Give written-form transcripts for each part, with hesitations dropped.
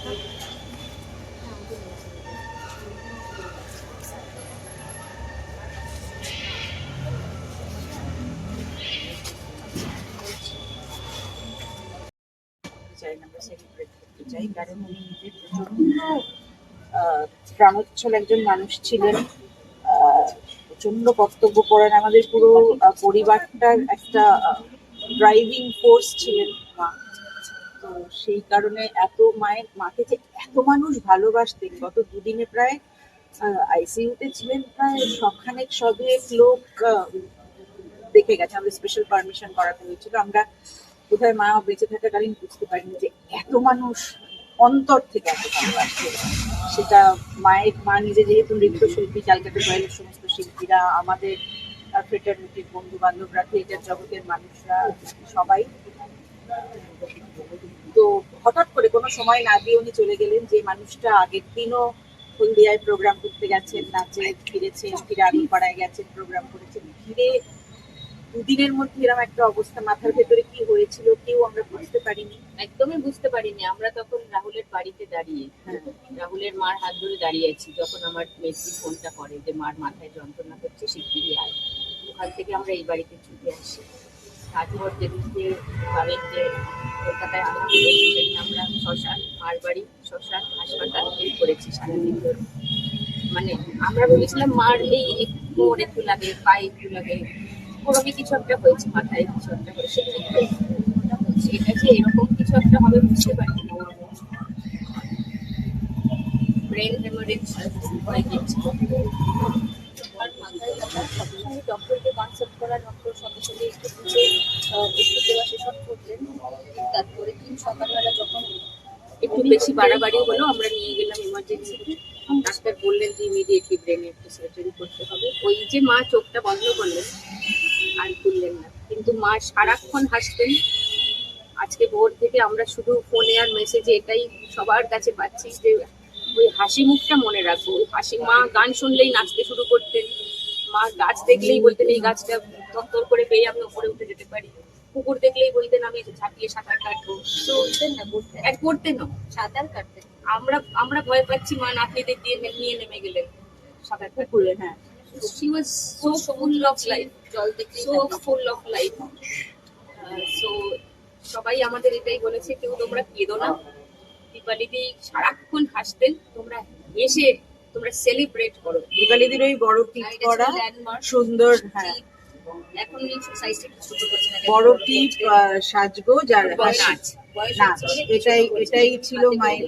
চাই, আমরা সেলিব্রেট করতে চাই, কারণ উনি নিজে প্রচন্ড প্রাণোচ্ছল একজন মানুষ ছিলেন। প্রচন্ড কর্তব্য করেন, আমাদের পুরো পরিবারটার একটা ড্রাইভিং ফোর্স ছিলেন মা। তো সেই কারণে মাকে যে এত মানুষ ভালোবাসতেন, গত দুদিনে প্রায় আইসিইউতে ছিলেন, প্রায় সবখানেক সবেক লোক দেখে গেছে। আমাদের স্পেশাল পারমিশন করাতে হয়েছিল, আমরা বোধহয় মা বেঁচে থাকাকালীন বুঝতে পারিনি যে এত মানুষ অন্তর থেকে এত ভালোবাসছে। সেটা মা নিজে যেহেতু নৃত্যশিল্পী, ক্যালকাটা রয়্যালের সমস্ত শিল্পীরা, আমাদের ফ্রেটার্নিটির বন্ধু বান্ধবরা, থিয়েটার জগতের মানুষরা, সবাই। তো হঠাৎ করে কোনো সময় না দিয়ে উনি চলে গেলেন, যে মানুষটা আগের দিনও হলদিয়ায় প্রোগ্রাম করতে গেছেন, নাচে ফিরেছেন, ফিরে আগরপাড়ায় গেছেন, প্রোগ্রাম করেছেন, ফিরে দুদিনের মধ্যে এরকম একটা অবস্থা। মাথার ভেতরে কি হয়েছিল কেউ আমরা বুঝতে পারিনি, একদমই বুঝতে পারিনি। আমরা তখন রাহুলের বাড়িতে দাঁড়িয়ে, রাহুলের মার হাত ধরে দাঁড়িয়ে আছি, যখন আমার মেসি ফোনটা করে যে মার মাথায় যন্ত্রণা করছে, শিগগিরই আয়। ওখান থেকে আমরা এই বাড়িতে ছুটে আসি। তারপর যেদিনকে ভাবেন যে কলকাতায় আনা হলো, সেদিন আমরা শ্মশান, মার বাড়ি, শ্মশান, হাসপাতাল এই করেছি সারাদিন ধরে। মানে আমরা ভেবেছিলাম মার এই মোড় একটু লাগে, পায়ে একটু লাগে, ওরকমই কিছু একটা হয়েছে, মাথায় কিছু একটা হয়েছে, এটা যে এরকম কিছু একটা হবে বুঝতে পারি না। ব্রেন হেমারেজ হয়ে গিয়েছিল। আর মাথায় ব্যথা, সবসময় ডক্টরকে কনসাল্ট করা, ডক্টর সঙ্গে সঙ্গে একটু বুঝে ওষুধ দেওয়া সেসব করলেন। তারপরে সকালবেলা যখন একটু বেশি বাড়াবাড়ি হলো, আমরা নিয়ে গেলাম ইমার্জেন্সিতে। ডাক্তার বললেন যে ইমিডিয়েটলি ব্রেনে একটা সার্জারি করতে হবে। ওই যে মা চোখটা বন্ধ করলেন, আর খুললেন না, কিন্তু মা সারাক্ষণ হাসতেন। আজকে ভোর থেকে আমরা শুধু ফোনে আর মেসেজে এটাই সবার কাছে পাচ্ছি যে ওই হাসি মুখটা মনে রাখবো। ওই হাসি, মা গান শুনলেই নাচতে শুরু করতেন, মা গাছ দেখলেই বলতেন এই গাছটা তত্তর করে পেয়ে আমি উপরে উঠে যেতে পারি, কুকুর দেখলেই বলতেন আমি ঝাঁপিয়ে সাঁতার কাটবো। করতেন সাঁতার কাটতেন। আমরা ভয় পাচ্ছি, মা নাতনিদের দিয়ে নিয়ে নেমে গেলেন সাঁতার পুকুরে। হ্যাঁ, she was so full of life, so full of life. So সবাই আমাদের এটাই বলেছে, কেউ তোমরা কেঁদো না। দীপালিদি সারাক্ষণ হাসতেন, তোমরা এসে তোমরা সেলিব্রেট করো। দীপালিদির ওই বড় টিপ করা সুন্দর, হ্যাঁ, এখন সাইজটা ছোট করছে না, বড় টিপ, সাজগোজ আর নাচ, এটাই ছিল মায়ের।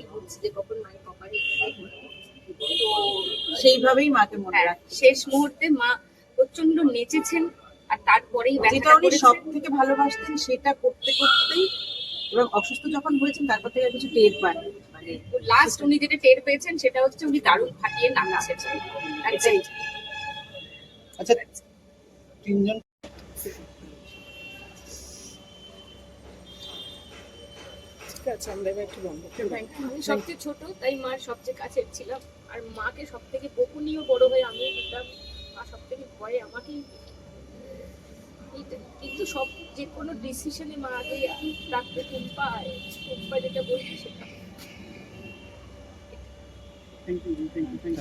সেইভাবেই মাকে মনে রাখে। শেষ মুহূর্তে মা প্রচন্ড নেচেছেন, আর তারপরেই যেটা উনি সব থেকে ভালোবাসতেন সেটা করতে করতেই, এবং অসুস্থ যখন হয়েছেন তারপর থেকে কিছু টের পান। মানে লাস্ট উনি যেটা টের পেয়েছেন সেটা হচ্ছে উনি দারুণ ফাটিয়ে নাচেছেন। আচ্ছা, তিনজন আমি সবচেয়ে ছোট, তাই মার সবচেয়ে কাছের ছিলাম। আর মাকে সব থেকে বকুনিও বড় হয়ে আমিও দিতাম, মা সব থেকে ভয়ে আমাকেই। কিন্তু সব যে কোনো ডিসিশনে মা আগে ডাকতে টুম্পায় যেটা বলছে সেটা। Thank you.